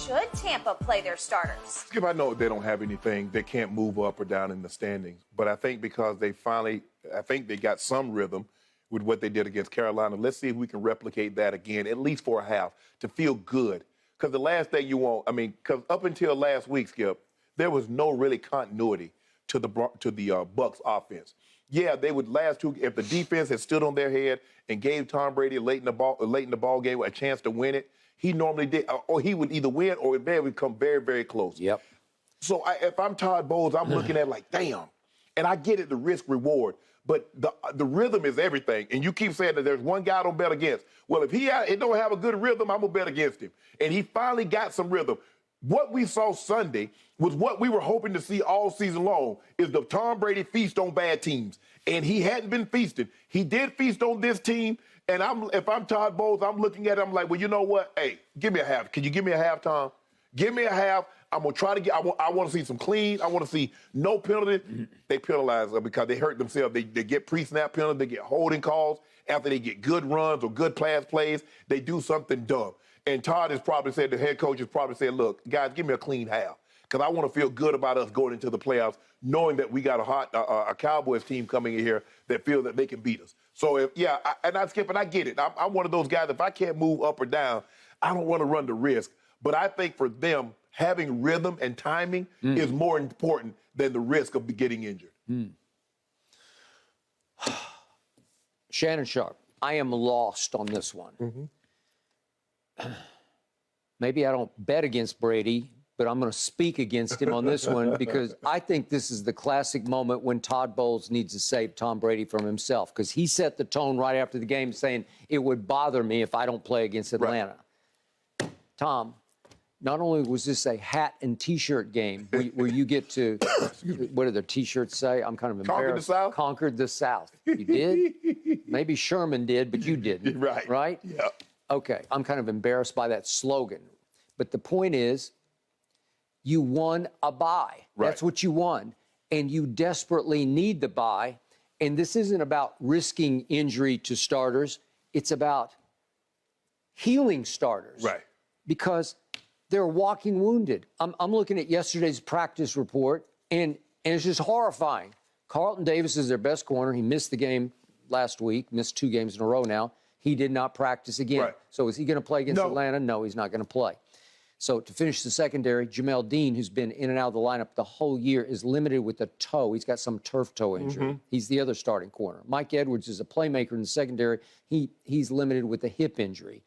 should Tampa play their starters? Skip, I know they don't have anything. They can't move up or down in the standings. But I think because they got some rhythm with what they did against Carolina. Let's see if we can replicate that again, at least for a half, to feel good. Because the last thing you want, because up until last week, Skip, there was no really continuity to the Bucs offense. Yeah, they would last two if the defense had stood on their head and gave Tom Brady late in the ball game a chance to win it. He normally did, or he would either win or it would come very, very close. Yep. So if I'm Todd Bowles, I'm looking at it like, damn. And I get it, the risk reward. But the rhythm is everything. And you keep saying that there's one guy I don't bet against. Well, if he don't have a good rhythm, I'm going to bet against him. And he finally got some rhythm. What we saw Sunday was what we were hoping to see all season long, is the Tom Brady feast on bad teams. And he hadn't been feasting. He did feast on this team. And if I'm Todd Bowles, I'm looking at him like, well, you know what? Hey, give me a half. Can you give me a half, Tom? Give me a half. I'm going to try to get, I want to see some clean. I want to see no penalty. They penalize them because they hurt themselves. They get pre-snap penalties. They get holding calls. After they get good runs or good pass plays, they do something dumb. And Todd has probably said, the head coach has probably said, look, guys, give me a clean half. Because I want to feel good about us going into the playoffs, knowing that we got a Cowboys team coming in here that feel that they can beat us. So, I get it. I'm one of those guys, if I can't move up or down, I don't want to run the risk. But I think for them, having rhythm and timing is more important than the risk of getting injured. Shannon Sharpe, I am lost on this one. Maybe I don't bet against Brady, but I'm going to speak against him on this one because I think this is the classic moment when Todd Bowles needs to save Tom Brady from himself, because he set the tone right after the game saying it would bother me if I don't play against Atlanta. Right. Tom, not only was this a hat and T-shirt game where you get to, what do the T-shirts say? I'm kind of embarrassed. Conquered the South? You did? Maybe Sherman did, but you didn't. Right. Right? Yeah. Okay, I'm kind of embarrassed by that slogan. But the point is, you won a bye. Right. That's what you won. And you desperately need the bye. And this isn't about risking injury to starters. It's about healing starters. Right. Because they're walking wounded. I'm looking at yesterday's practice report, and it's just horrifying. Carlton Davis is their best corner. He missed the game last week, missed 2 games in a row now. He did not practice again. Right. So is he going to play against Atlanta? No, he's not going to play. So to finish the secondary, Jamel Dean, who's been in and out of the lineup the whole year, is limited with a toe. He's got some turf toe injury. He's the other starting corner. Mike Edwards is a playmaker in the secondary. He's limited with a hip injury.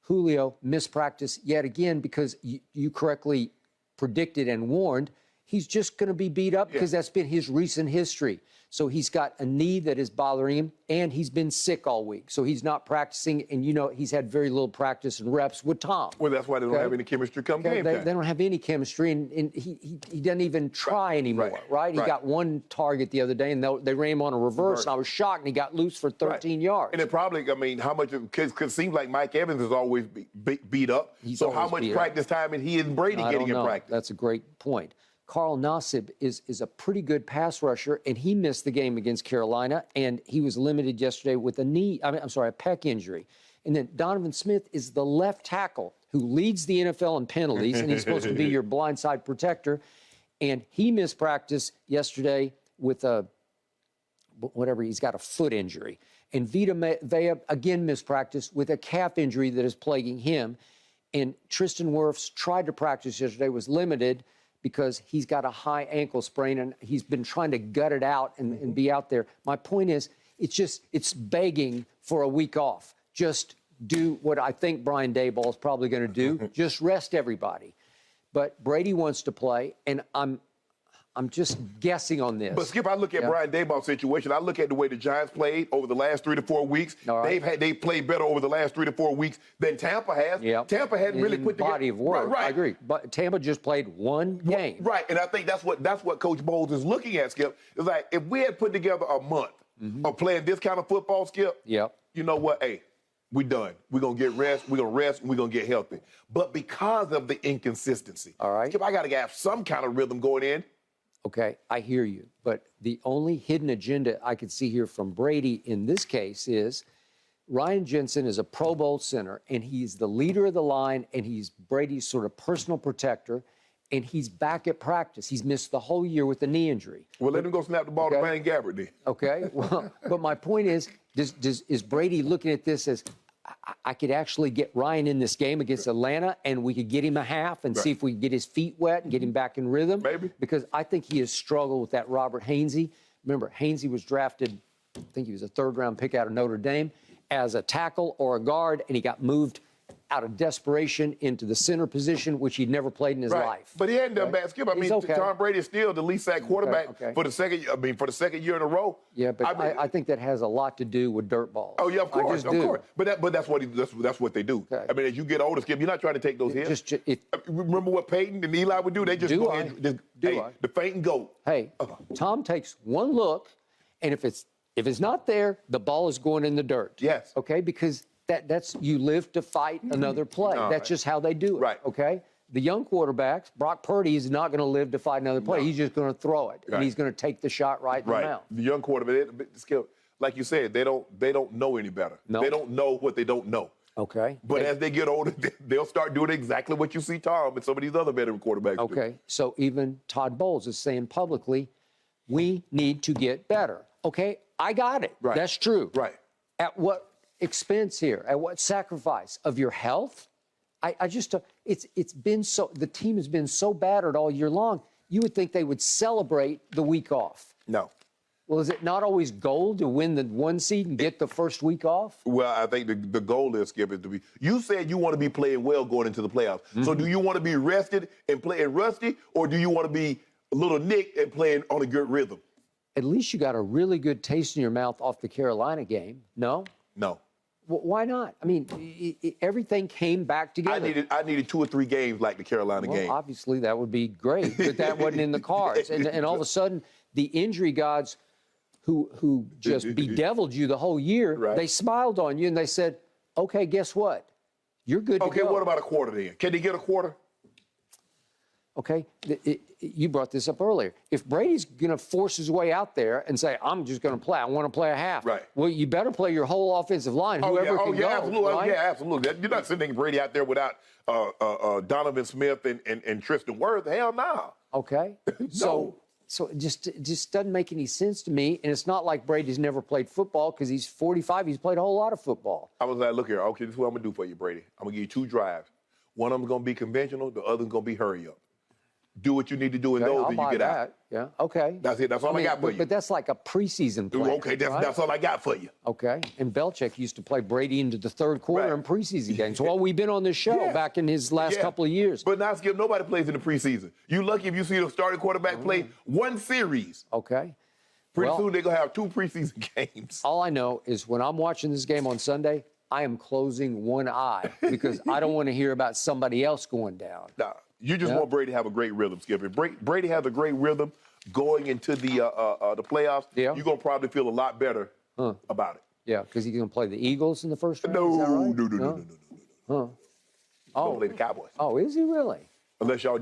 Julio missed practice yet again because you correctly predicted and warned he's just going to be beat up because that's been his recent history. So he's got a knee that is bothering him, and he's been sick all week. So he's not practicing, and he's had very little practice and reps with Tom. Well, that's why they don't have any chemistry come game time. They don't have any chemistry, and he doesn't even try anymore, right? He got 1 target the other day, and they ran him on a reverse, and I was shocked, and he got loose for 13 yards. And it probably, how much, because it seems like Mike Evans is always beat up. So how much practice time is he and Brady getting in practice? That's a great point. Carl Nassib is a pretty good pass rusher, and he missed the game against Carolina, and he was limited yesterday with a a pec injury. And then Donovan Smith is the left tackle who leads the NFL in penalties, and he's supposed to be your blindside protector. And he missed practice yesterday with he's got a foot injury. And Vita Vea again missed practice with a calf injury that is plaguing him. And Tristan Wirfs tried to practice yesterday, was limited because he's got a high ankle sprain, and he's been trying to gut it out and be out there. My point is, it's begging for a week off. Just do what I think Brian Daboll is probably going to do. Just rest everybody. But Brady wants to play, and I'm just guessing on this. But, Skip, I look at Brian Daboll's situation. I look at the way the Giants played over the last 3 to 4 weeks. Right. They played better over the last 3 to 4 weeks than Tampa has. Yep. Tampa hadn't really put together body of work. Right. I agree. But Tampa just played 1 game. Right, and I think that's what Coach Bowles is looking at, Skip. It's like, if we had put together a month of playing this kind of football, Skip, you know what? Hey, we done. We're going to get rest. We're going to rest, and we're going to get healthy. But because of the inconsistency, Skip, I got to have some kind of rhythm going in. Okay, I hear you. But the only hidden agenda I could see here from Brady in this case is Ryan Jensen is a Pro Bowl center, and he's the leader of the line, and he's Brady's sort of personal protector, and he's back at practice. He's missed the whole year with a knee injury. Well, let him go snap the ball to Blaine Gabbert then. Okay. Well, but my point is Brady looking at this as I could actually get Ryan in this game against Atlanta, and we could get him a half and see if we can get his feet wet and get him back in rhythm? Maybe. Because I think he has struggled with that Robert Hainsey. Remember, Hainsey was drafted, I think he was a third-round pick out of Notre Dame, as a tackle or a guard, and he got moved out of desperation into the center position, which he'd never played in his life. But he hadn't done bad, Skip. I mean, Tom Brady is still the least sacked quarterback for the second. I mean, for the second year in a row. Yeah, but I think that has a lot to do with dirt balls. Oh yeah, of course, of course. But that's what they do. Okay. I mean, as you get older, Skip, you're not trying to take those hits. Remember what Peyton and Eli would do? They just go and the feint and go. Hey, Tom takes one look, and if it's not there, the ball is going in the dirt. Yes. Okay, because that's you live to fight another play. That's just how they do it. Right. Okay. The young quarterbacks, Brock Purdy is not going to live to fight another play. He's just going to throw it, and he's going to take the shot right in the mouth. The young quarterback, Skip, like you said, they don't know any better. No. They don't know what they don't know. Okay. But as they get older, they'll start doing exactly what you see Tom and some of these other veteran quarterbacks do. Okay. So even Todd Bowles is saying publicly, we need to get better. Okay. I got it. Right. That's true. Right. At what expense here? At what sacrifice of your health? I just it's been so the team has been so battered all year long. You would think they would celebrate the week off. No. Well, is it not always goal to win the 1 seed and get the first week off? Well, I think the goal is, Skip, is to be. You said you want to be playing well going into the playoffs. So do you want to be rested and playing rusty, or do you want to be a little nicked and playing on a good rhythm? At least you got a really good taste in your mouth off the Carolina game. No? No. Well, why not? I mean, everything came back together. I needed 2 or 3 games like the Carolina game. Obviously, that would be great, but that wasn't in the cards. And all of a sudden, the injury gods who just bedeviled you the whole year, they smiled on you and they said, okay, guess what? You're good to go. Okay, what about a quarter then? Can they get a quarter? Okay, you brought this up earlier. If Brady's going to force his way out there and say, I'm just going to play, I want to play a half. Right. Well, you better play your whole offensive line, whoever can go. Absolutely. Right? Yeah, absolutely. You're not sending Brady out there without Donovan Smith and Tristan Wirth. Hell no. Okay. No. So it just doesn't make any sense to me. And it's not like Brady's never played football because he's 45. He's played a whole lot of football. I was like, look here. Okay, this is what I'm going to do for you, Brady. I'm going to give you 2 drives. One of them's going to be conventional. The other's going to be hurry up. Do what you need to do in those, and you get out. Yeah. Okay. That's it. That's all I got for you. But that's like a preseason play. Okay, that's all I got for you. Okay. And Belichick used to play Brady into the third quarter in preseason games. Well, we've been on this show back in his last couple of years. But now, Skip, nobody plays in the preseason. You lucky if you see the starting quarterback play 1 series. Okay. Pretty soon they're going to have 2 preseason games. All I know is when I'm watching this game on Sunday, I am closing one eye because I don't want to hear about somebody else going down. Nah. You just want Brady to have a great rhythm, Skip. If Brady has a great rhythm going into the playoffs, you're going to probably feel a lot better about it. Yeah, because he's going to play the Eagles in the first round? No. Huh. Going to play the Cowboys. Oh, is he really? Unless y'all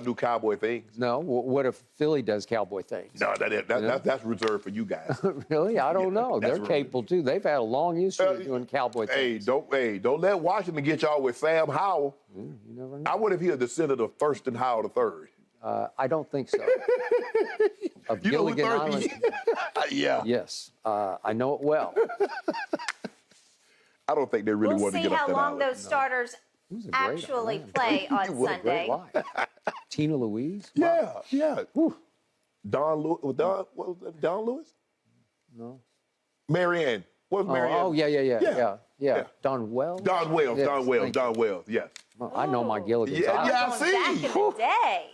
do Cowboy things. No. What if Philly does Cowboy things? No, that's reserved for you guys. Really? I don't know. They're capable too. They've had a long history of doing Cowboy things. Don't let Washington get y'all with Sam Howell. You never know. I wonder if he was descendant of Thurston Howell III. I don't think so. Of You know who Gilligan Thurston? Island. Yeah. Yes, I know it well. I don't think they really want to get up that We'll see how long island. those starters actually play on Sunday. Tina Louise? Yeah. Whew. Don Lewis? No. Marianne. What was Marianne? Oh, yeah. Don Wells? Don Wells. Yes. Well, I know my Gilligan's Yeah, Island. I see. Back in the day.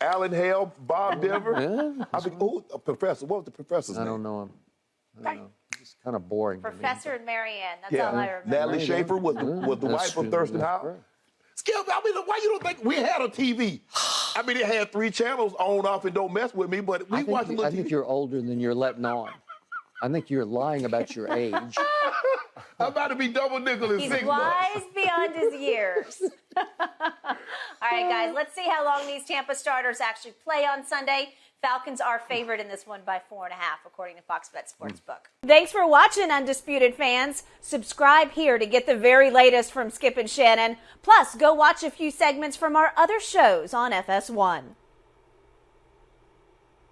Alan Hale, Bob Denver. Yeah. I think, a professor. What was the professor's name? I don't know him. I don't know. It's kind of boring. to me. Professor and Marianne. That's all I remember. Natalie Schaefer was the That's wife of true. Thurston That's Howell. great. Skip, I mean, why you don't think we had a TV? I mean, it had 3 channels on, off, and don't mess with me, but we watched a little I think TV. you're older than you're letting on. I think you're lying about your age. I'm about to be double nickel in He's 6 months. wise beyond his years. All right, guys, let's see how long these Tampa starters actually play on Sunday. Falcons are favored in this one by 4.5, according to Fox Bet Sportsbook. Thanks for watching, Undisputed fans. Subscribe here to get the very latest from Skip and Shannon. Plus, go watch a few segments from our other shows on FS1.